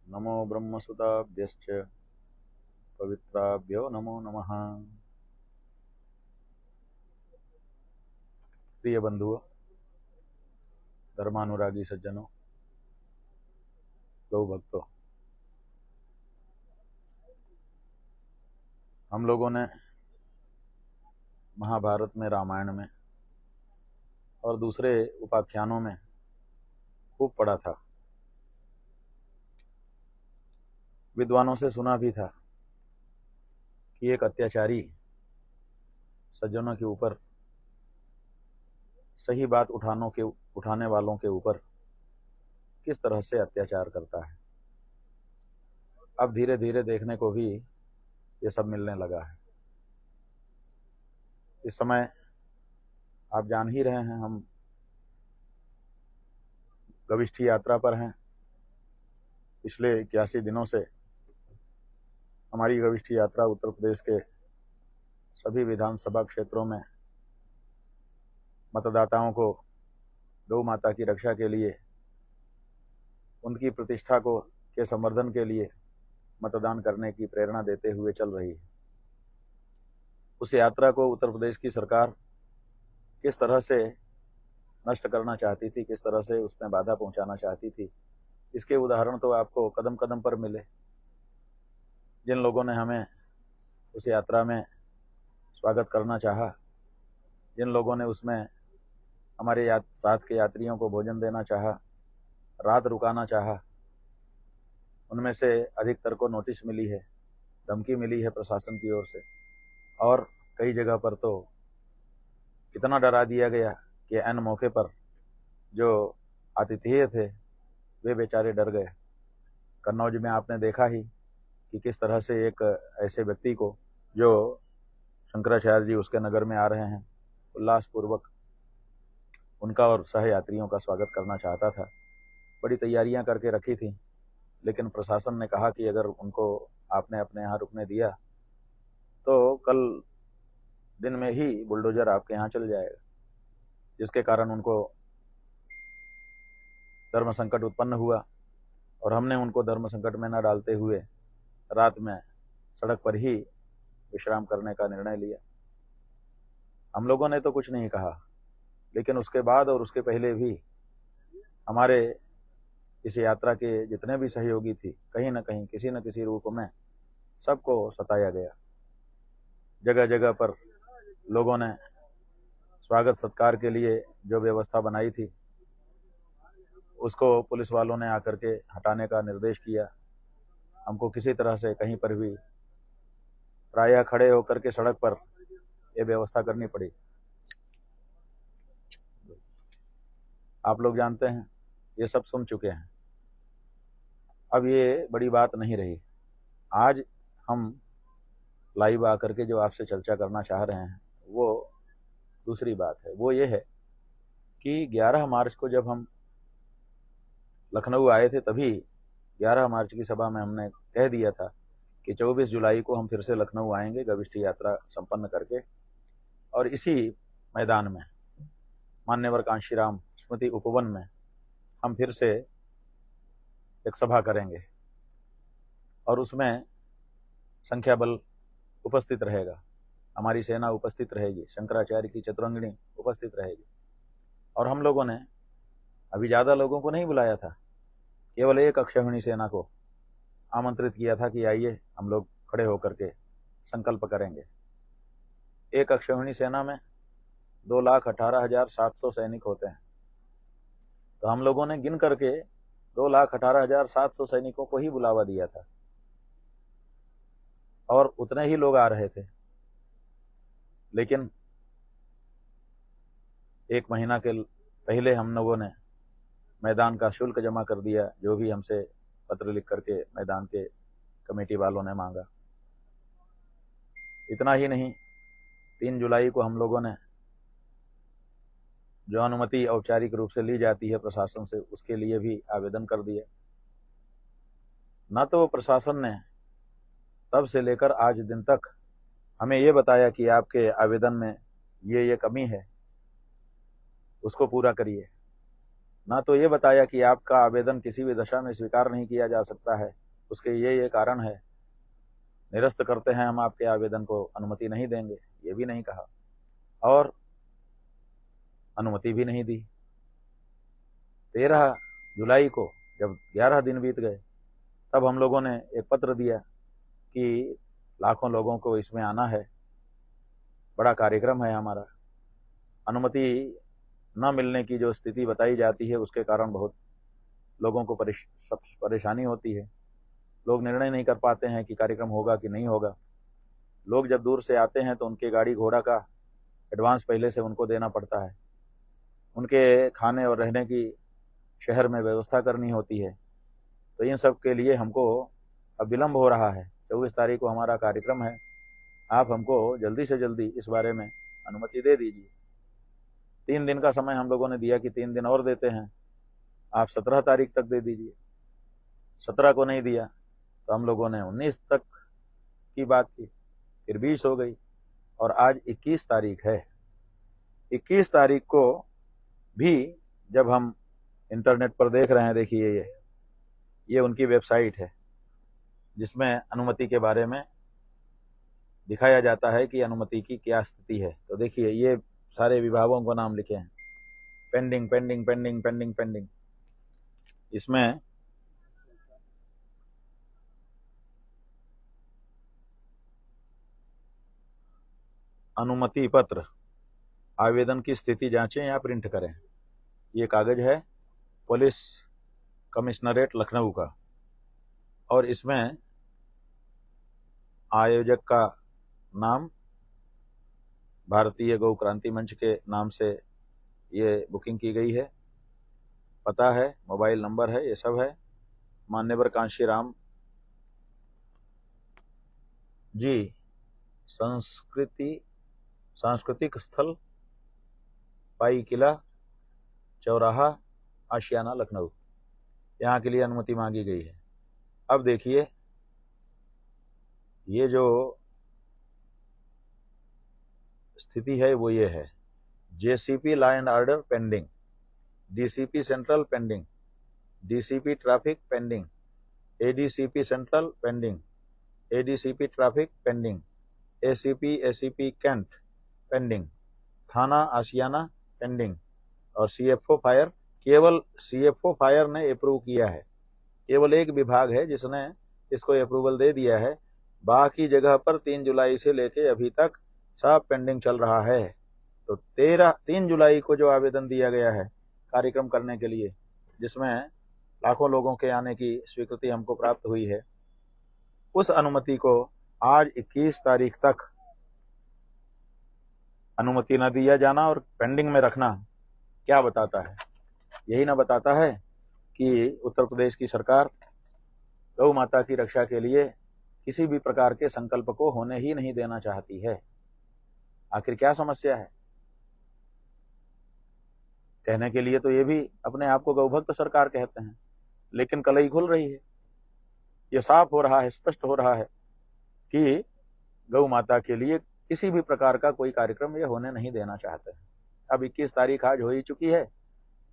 नमो ब्रह्मसुताभ्यश्च पवित्राभ्यो नमो नमः। प्रिय बंधुओं, धर्मानुरागी सज्जनों, गौ भक्तों, हम लोगों ने महाभारत में, रामायण में और दूसरे उपाख्यानों में खूब पढ़ा था। विद्वानों से सुना भी था कि एक अत्याचारी सज्जनों के ऊपर, सही बात उठाने वालों के ऊपर किस तरह से अत्याचार करता है। अब धीरे धीरे देखने को भी ये सब मिलने लगा है। इस समय आप जान ही रहे हैं, हम गविष्ठी यात्रा पर हैं। पिछले 81 दिनों से हमारी गविष्ठी यात्रा उत्तर प्रदेश के सभी विधानसभा क्षेत्रों में मतदाताओं को गौ माता की रक्षा के लिए, उनकी प्रतिष्ठा को के संवर्धन के लिए मतदान करने की प्रेरणा देते हुए चल रही है। उस यात्रा को उत्तर प्रदेश की सरकार किस तरह से नष्ट करना चाहती थी, किस तरह से उसमें बाधा पहुंचाना चाहती थी, इसके उदाहरण तो आपको कदम कदम पर मिले। जिन लोगों ने हमें उस यात्रा में स्वागत करना चाहा, जिन लोगों ने उसमें हमारे साथ के यात्रियों को भोजन देना चाहा, रात रुकाना चाहा, उनमें से अधिकतर को नोटिस मिली है, धमकी मिली है प्रशासन की ओर से, और कई जगह पर तो इतना डरा दिया गया कि ऐन मौके पर जो आतिथेय थे वे बेचारे डर गए। कन्नौज में आपने देखा ही कि किस तरह से एक ऐसे व्यक्ति को, जो शंकराचार्य जी उसके नगर में आ रहे हैं, उल्लासपूर्वक उनका और सह यात्रियों का स्वागत करना चाहता था। बड़ी तैयारियां करके रखी थी, लेकिन प्रशासन ने कहा कि अगर उनको आपने अपने यहाँ रुकने दिया तो कल दिन में ही बुलडोजर आपके यहाँ चल जाएगा, जिसके कारण उनको धर्म संकट उत्पन्न हुआ। और हमने उनको धर्म संकट में न डालते हुए रात में सड़क पर ही विश्राम करने का निर्णय लिया। हम लोगों ने तो कुछ नहीं कहा, लेकिन उसके बाद और उसके पहले भी हमारे इस यात्रा के जितने भी सहयोगी थी, कहीं न कहीं किसी न किसी रूप में सबको सताया गया। जगह जगह पर लोगों ने स्वागत सत्कार के लिए जो व्यवस्था बनाई थी, उसको पुलिस वालों ने आकर के हटाने का निर्देश किया। हमको किसी तरह से कहीं पर भी प्रायः खड़े होकर के सड़क पर यह व्यवस्था करनी पड़ी। आप लोग जानते हैं, ये सब सुन चुके हैं। अब ये बड़ी बात नहीं रही। आज हम लाइव आकर के जो आपसे चर्चा करना चाह रहे हैं वो दूसरी बात है। वो ये है कि 11 मार्च को जब हम लखनऊ आए थे, तभी 11 मार्च की सभा में हमने कह दिया था कि 24 जुलाई को हम फिर से लखनऊ आएंगे गविष्ठी यात्रा संपन्न करके, और इसी मैदान में मान्यवर कांशीराम स्मृति उपवन में हम फिर से एक सभा करेंगे, और उसमें संख्या बल उपस्थित रहेगा, हमारी सेना उपस्थित रहेगी, शंकराचार्य की चतुरंगिणी उपस्थित रहेगी। और हम लोगों ने अभी ज़्यादा लोगों को नहीं बुलाया था, केवल एक अक्षौहिणी सेना को आमंत्रित किया था कि आइए हम लोग खड़े होकर के संकल्प करेंगे। एक अक्षौहिणी सेना में 2,18,700 सैनिक होते हैं, तो हम लोगों ने गिन करके 2,18,700 सैनिकों को ही बुलावा दिया था, और उतने ही लोग आ रहे थे। लेकिन एक महीना के पहले हम लोगों ने मैदान का शुल्क जमा कर दिया, जो भी हमसे पत्र लिख करके मैदान के कमेटी वालों ने मांगा। इतना ही नहीं, 3 जुलाई को हम लोगों ने जो अनुमति औपचारिक रूप से ली जाती है प्रशासन से, उसके लिए भी आवेदन कर दिया। न तो प्रशासन ने तब से लेकर आज दिन तक हमें ये बताया कि आपके आवेदन में ये कमी है, उसको पूरा करिए। ना तो ये बताया कि आपका आवेदन किसी भी दशा में स्वीकार नहीं किया जा सकता है, उसके ये कारण है, निरस्त करते हैं हम आपके आवेदन को, अनुमति नहीं देंगे, ये भी नहीं कहा और अनुमति भी नहीं दी। 13 जुलाई को जब 11 दिन बीत गए तब हम लोगों ने एक पत्र दिया कि लाखों लोगों को इसमें आना है, बड़ा कार्यक्रम है हमारा। अनुमति न मिलने की जो स्थिति बताई जाती है उसके कारण बहुत लोगों को परेशानी होती है। लोग निर्णय नहीं कर पाते हैं कि कार्यक्रम होगा कि नहीं होगा। लोग जब दूर से आते हैं तो उनके गाड़ी घोड़ा का एडवांस पहले से उनको देना पड़ता है, उनके खाने और रहने की शहर में व्यवस्था करनी होती है। तो इन सब के लिए हमको अब विलम्ब हो रहा है। 24 तारीख को हमारा कार्यक्रम है, आप हमको जल्दी से जल्दी इस बारे में अनुमति दे दीजिए। 3 दिन का समय हम लोगों ने दिया कि 3 दिन और देते हैं, आप 17 तारीख तक दे दीजिए। 17 को नहीं दिया तो हम लोगों ने 19 तक की बात की, फिर 20 हो गई और आज 21 तारीख है। 21 तारीख को भी जब हम इंटरनेट पर देख रहे हैं, देखिए ये उनकी वेबसाइट है जिसमें अनुमति के बारे में दिखाया जाता है कि अनुमति की क्या स्थिति है। तो देखिए ये सारे विभागों को नाम लिखे हैं, pending pending pending pending pending. इसमें अनुमति पत्र आवेदन की स्थिति जांचें या प्रिंट करें, ये कागज है पुलिस कमिश्नरेट लखनऊ का और इसमें आयोजक का नाम भारतीय गौ क्रांति मंच के नाम से ये बुकिंग की गई है, पता है, मोबाइल नंबर है, ये सब है। मान्यवर कांशीराम जी सांस्कृतिक स्थल पाई किला चौराहा आशियाना लखनऊ, यहाँ के लिए अनुमति मांगी गई है। अब देखिए ये जो स्थिति है वो ये है, JCP law and order pending, DCP central pending, DCP traffic pending, ADCP central pending, ADCP traffic pending, ACP Cantt pending, थाना आशियाना पेंडिंग और सीएफओ फायर, केवल सीएफओ फायर ने अप्रूव किया है, केवल एक विभाग है जिसने इसको अप्रूवल दे दिया है, बाकी जगह पर 3 जुलाई से लेके अभी तक सब पेंडिंग चल रहा है। तो 3 जुलाई को जो आवेदन दिया गया है कार्यक्रम करने के लिए, जिसमें लाखों लोगों के आने की स्वीकृति हमको प्राप्त हुई है, उस अनुमति को आज 21 तारीख तक अनुमति न दिया जाना और पेंडिंग में रखना क्या बताता है? यही ना बताता है कि उत्तर प्रदेश की सरकार गौ माता की रक्षा के लिए किसी भी प्रकार के संकल्प को होने ही नहीं देना चाहती है। आखिर क्या समस्या है? कहने के लिए तो ये भी अपने आप को गौभक्त सरकार कहते हैं, लेकिन कलई खुल रही है। ये साफ हो रहा है, स्पष्ट हो रहा है कि गौ माता के लिए किसी भी प्रकार का कोई कार्यक्रम ये होने नहीं देना चाहते हैं। अब 21 तारीख आज हो ही चुकी है।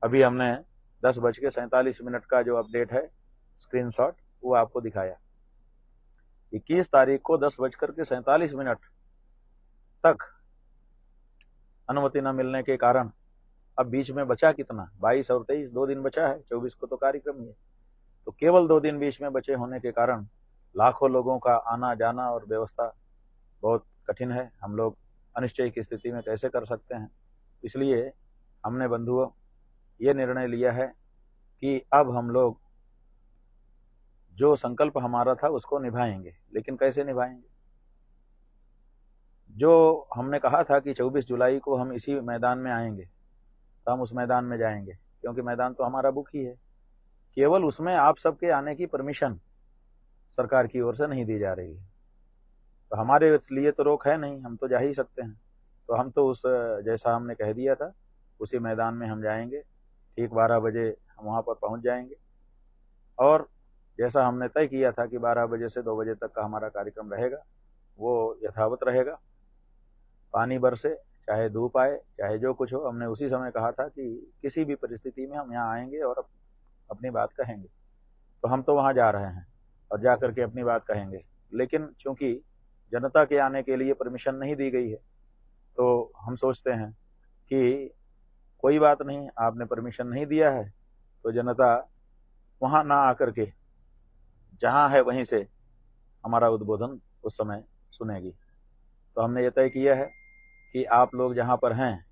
अभी हमने 10:47 का जो अपडेट है स्क्रीनशॉट वो आपको दिखाया। 21 तारीख को 10:47 तक अनुमति न मिलने के कारण अब बीच में बचा कितना, 22 और 23, 2 दिन बचा है, 24 को तो कार्यक्रम ही है। तो केवल 2 दिन बीच में बचे होने के कारण लाखों लोगों का आना जाना और व्यवस्था बहुत कठिन है। हम लोग अनिश्चय की स्थिति में कैसे कर सकते हैं? इसलिए हमने बंधुओं ये निर्णय लिया है कि अब हम लोग जो संकल्प हमारा था उसको निभाएंगे। लेकिन कैसे निभाएंगे? जो हमने कहा था कि 24 जुलाई को हम इसी मैदान में आएंगे, तो हम उस मैदान में जाएंगे, क्योंकि मैदान तो हमारा बुक ही है। केवल उसमें आप सबके आने की परमिशन सरकार की ओर से नहीं दी जा रही है, तो हमारे लिए तो रोक है नहीं, हम तो जा ही सकते हैं। तो हम तो उस जैसा हमने कह दिया था उसी मैदान में हम जाएंगे, ठीक 12 बजे हम वहाँ पर पहुँच जाएंगे और जैसा हमने तय किया था कि 12 बजे से 2 बजे तक का हमारा कार्यक्रम रहेगा वो यथावत रहेगा। पानी बरसे चाहे धूप आए, चाहे जो कुछ हो। हमने उसी समय कहा था कि किसी भी परिस्थिति में हम यहाँ आएंगे और अपनी बात कहेंगे। तो हम तो वहाँ जा रहे हैं और जा करके अपनी बात कहेंगे, लेकिन चूंकि जनता के आने के लिए परमिशन नहीं दी गई है, तो हम सोचते हैं कि कोई बात नहीं, आपने परमिशन नहीं दिया है तो जनता वहाँ ना आकर के जहाँ है वहीं से हमारा उद्बोधन उस समय सुनेगी। तो हमने ये तय किया है कि आप लोग जहाँ पर हैं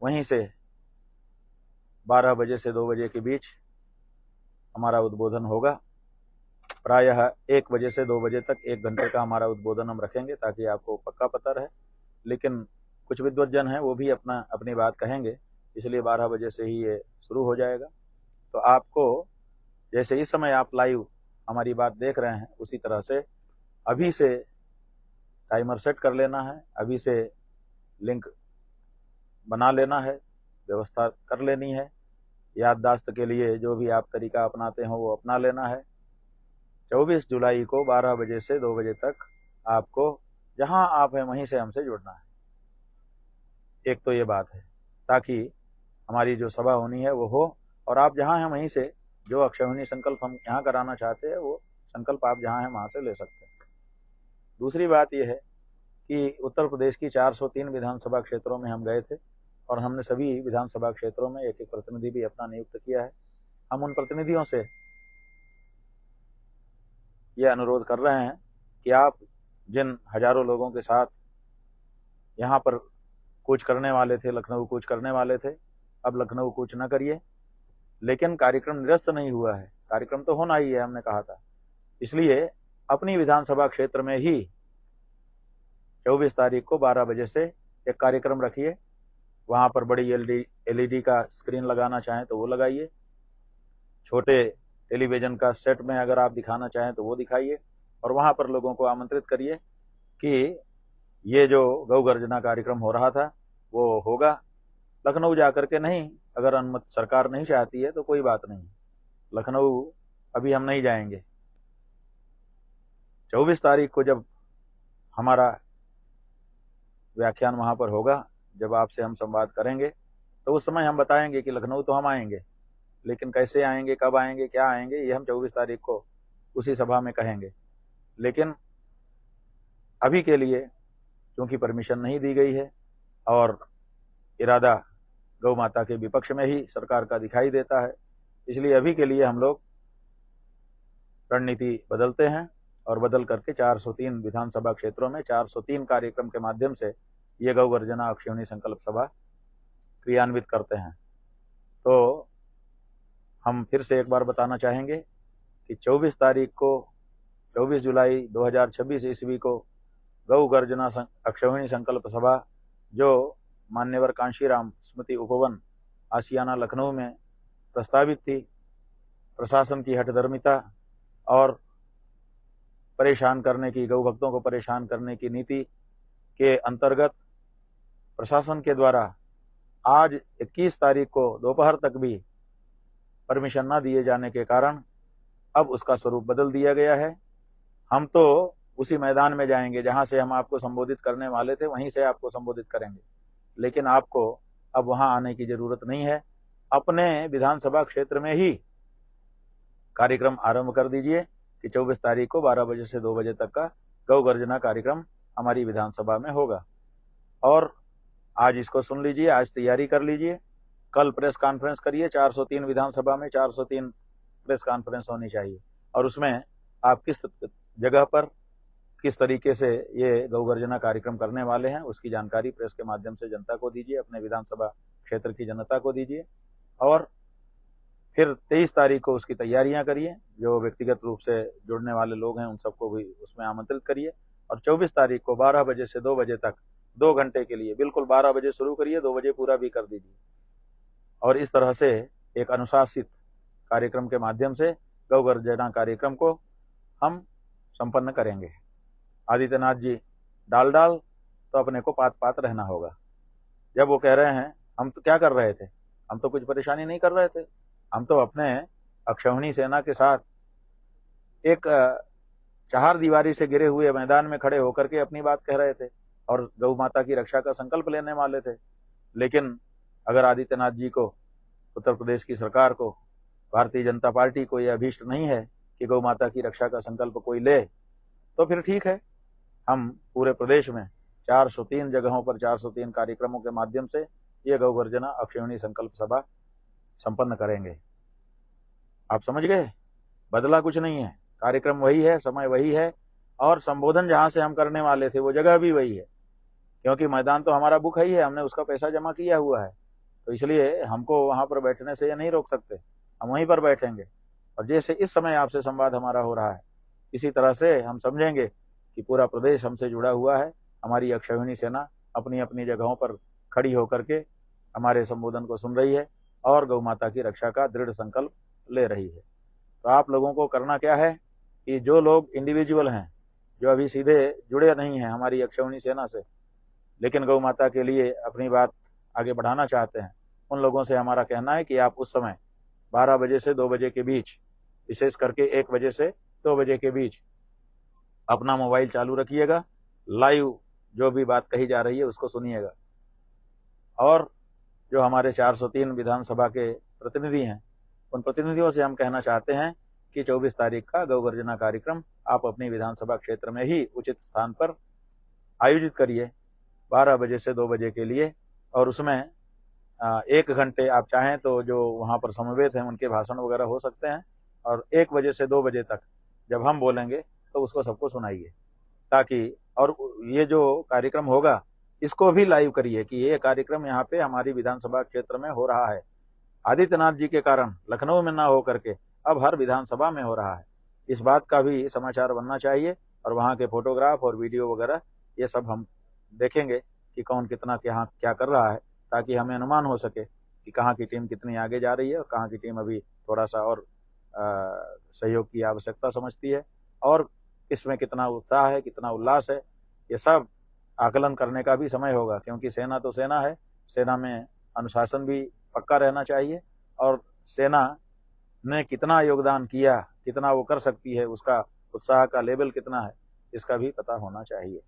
वहीं से 12 बजे से 2 बजे के बीच हमारा उद्बोधन होगा। प्रायः 1 बजे से 2 बजे तक 1 घंटे का हमारा उद्बोधन हम रखेंगे, ताकि आपको पक्का पता रहे। लेकिन कुछ विद्वज्जन हैं, वो भी अपनी बात कहेंगे, इसलिए 12 बजे से ही ये शुरू हो जाएगा। तो आपको जैसे इस समय आप लाइव हमारी बात देख रहे हैं, उसी तरह से अभी से टाइमर सेट कर लेना है, अभी से लिंक बना लेना है, व्यवस्था कर लेनी है। याददाश्त के लिए जो भी आप तरीका अपनाते हो वो अपना लेना है। 24 जुलाई को 12 बजे से 2 बजे तक आपको जहां आप हैं वहीं से हमसे जुड़ना है। एक तो ये बात है, ताकि हमारी जो सभा होनी है वो हो, और आप जहां हैं वहीं से जो अक्षयहिणी संकल्प हम यहाँ कराना चाहते हैं वो संकल्प आप जहां हैं वहां से ले सकते हैं। दूसरी बात यह है कि उत्तर प्रदेश की 403 विधानसभा क्षेत्रों में हम गए थे, और हमने सभी विधानसभा क्षेत्रों में एक एक प्रतिनिधि भी अपना नियुक्त किया है। हम उन प्रतिनिधियों से यह अनुरोध कर रहे हैं कि आप जिन हजारों लोगों के साथ यहाँ पर कूच करने वाले थे, लखनऊ कूच करने वाले थे, अब लखनऊ कूच न करिए। लेकिन कार्यक्रम निरस्त नहीं हुआ है, कार्यक्रम तो होना ही है, हमने कहा था। इसलिए अपनी विधानसभा क्षेत्र में ही 24 तारीख को 12 बजे से एक कार्यक्रम रखिए। वहाँ पर बड़ी एलईडी का स्क्रीन लगाना चाहें तो वो लगाइए, छोटे टेलीविज़न का सेट में अगर आप दिखाना चाहें तो वो दिखाइए, और वहाँ पर लोगों को आमंत्रित करिए कि ये जो गौ गर्जना कार्यक्रम हो रहा था वो होगा। लखनऊ जा कर के नहीं, अगर अनुमति सरकार नहीं चाहती है तो कोई बात नहीं, लखनऊ अभी हम नहीं जाएंगे। 24 तारीख को जब हमारा व्याख्यान वहाँ पर होगा, जब आपसे हम संवाद करेंगे, तो उस समय हम बताएंगे कि लखनऊ तो हम आएंगे, लेकिन कैसे आएंगे, कब आएंगे, क्या आएंगे, ये हम 24 तारीख को उसी सभा में कहेंगे। लेकिन अभी के लिए क्योंकि परमिशन नहीं दी गई है और इरादा गौ माता के विपक्ष में ही सरकार का दिखाई देता है, इसलिए अभी के लिए हम लोग रणनीति बदलते हैं और बदल करके 403 विधानसभा क्षेत्रों में 403 कार्यक्रम के माध्यम से ये गौ गर्जना अक्षयहिणी संकल्प सभा क्रियान्वित करते हैं। तो हम फिर से एक बार बताना चाहेंगे कि 24 तारीख को 24 जुलाई 2026 ईस्वी को गौ गर्जना अक्षयहिणी संकल्प सभा जो मान्यवर कांशीराम स्मृति उपवन आशियाना लखनऊ में प्रस्तावित थी, प्रशासन की हठधर्मिता और परेशान करने की, गौ भक्तों को परेशान करने की नीति के अंतर्गत प्रशासन के द्वारा आज 21 तारीख को दोपहर तक भी परमिशन न दिए जाने के कारण अब उसका स्वरूप बदल दिया गया है। हम तो उसी मैदान में जाएंगे जहां से हम आपको संबोधित करने वाले थे, वहीं से आपको संबोधित करेंगे, लेकिन आपको अब वहां आने की जरूरत नहीं है। अपने विधानसभा क्षेत्र में ही कार्यक्रम आरंभ कर दीजिए कि 24 तारीख को 12 बजे से 2 बजे तक का गौ गर्जना कार्यक्रम हमारी विधानसभा में होगा। और आज इसको सुन लीजिए, आज तैयारी कर लीजिए, कल प्रेस कॉन्फ्रेंस करिए। 403 विधानसभा में 403 प्रेस कॉन्फ्रेंस होनी चाहिए, और उसमें आप किस जगह पर किस तरीके से ये गौ गर्जना कार्यक्रम करने वाले हैं उसकी जानकारी प्रेस के माध्यम से जनता को दीजिए, अपने विधानसभा क्षेत्र की जनता को दीजिए। और फिर 23 तारीख को उसकी तैयारियां करिए, जो व्यक्तिगत रूप से जुड़ने वाले लोग हैं उन सबको भी उसमें आमंत्रित करिए। और 24 तारीख को 12 बजे से 2 बजे तक 2 घंटे के लिए, बिल्कुल 12 बजे शुरू करिए, 2 बजे पूरा भी कर दीजिए। और इस तरह से एक अनुशासित कार्यक्रम के माध्यम से गौ गर्जना कार्यक्रम को हम संपन्न करेंगे। आदित्यनाथ जी डाल तो अपने को पात पात रहना होगा। जब वो कह रहे हैं हम तो क्या कर रहे थे, हम तो कुछ परेशानी नहीं कर रहे थे, हम तो अपने अक्षयहिणी सेना के साथ एक 4 दीवारी से घिरे हुए मैदान में खड़े होकर के अपनी बात कह रहे थे। और गौ माता की रक्षा का संकल्प लेने वाले थे। लेकिन अगर आदित्यनाथ जी को, उत्तर प्रदेश की सरकार को, भारतीय जनता पार्टी को यह अभीष्ट नहीं है कि गौ माता की रक्षा का संकल्प कोई ले, तो फिर ठीक है, हम पूरे प्रदेश में 403 जगहों पर 403 कार्यक्रमों के माध्यम से ये गौ गर्जना अक्षयणी संकल्प सभा संपन्न करेंगे। आप समझ गए? बदला कुछ नहीं है, कार्यक्रम वही है, समय वही है, और संबोधन जहां से हम करने वाले थे वो जगह भी वही है, क्योंकि मैदान तो हमारा बुक है ही है, हमने उसका पैसा जमा किया हुआ है, तो इसलिए हमको वहां पर बैठने से ये नहीं रोक सकते, हम वहीं पर बैठेंगे। और जैसे इस समय आपसे संवाद हमारा हो रहा है, इसी तरह से हम समझेंगे कि पूरा प्रदेश हमसे जुड़ा हुआ है, हमारी अक्षयणी सेना अपनी अपनी जगहों पर खड़ी होकर के हमारे संबोधन को सुन रही है और गौ माता की रक्षा का दृढ़ संकल्प ले रही है। तो आप लोगों को करना क्या है कि जो लोग इंडिविजुअल हैं, जो अभी सीधे जुड़े नहीं हैं हमारी अक्षयणी सेना से, लेकिन गौ माता के लिए अपनी बात आगे बढ़ाना चाहते हैं, उन लोगों से हमारा कहना है कि आप उस समय 12 बजे से 2 बजे के बीच, विशेष करके 1 बजे से 2 बजे के बीच अपना मोबाइल चालू रखिएगा, लाइव जो भी बात कही जा रही है उसको सुनिएगा। और जो हमारे 403 विधानसभा के प्रतिनिधि हैं, उन प्रतिनिधियों से हम कहना चाहते हैं कि 24 तारीख का गौ गर्जना कार्यक्रम आप अपनी विधानसभा क्षेत्र में ही उचित स्थान पर आयोजित करिए 12 बजे से 2 बजे के लिए। और उसमें 1 घंटे आप चाहें तो जो वहाँ पर समवेत हैं उनके भाषण वगैरह हो सकते हैं, और 1 बजे से 2 बजे तक जब हम बोलेंगे तो उसको सबको सुनाइए, ताकि और ये जो कार्यक्रम होगा इसको भी लाइव करिए कि ये कार्यक्रम यहाँ पे हमारी विधानसभा क्षेत्र में हो रहा है। आदित्यनाथ जी के कारण लखनऊ में ना हो करके अब हर विधानसभा में हो रहा है, इस बात का भी समाचार बनना चाहिए। और वहाँ के फोटोग्राफ और वीडियो वगैरह ये सब हम देखेंगे कि कौन कितना यहाँ क्या कर रहा है, ताकि हमें अनुमान हो सके कि कहाँ की टीम कितनी आगे जा रही है और कहाँ की टीम अभी थोड़ा सा और सहयोग की आवश्यकता समझती है, और इसमें कितना उत्साह है, कितना उल्लास है, ये सब आकलन करने का भी समय होगा। क्योंकि सेना तो सेना है, सेना में अनुशासन भी पक्का रहना चाहिए, और सेना ने कितना योगदान किया, कितना वो कर सकती है, उसका उत्साह का लेवल कितना है, इसका भी पता होना चाहिए।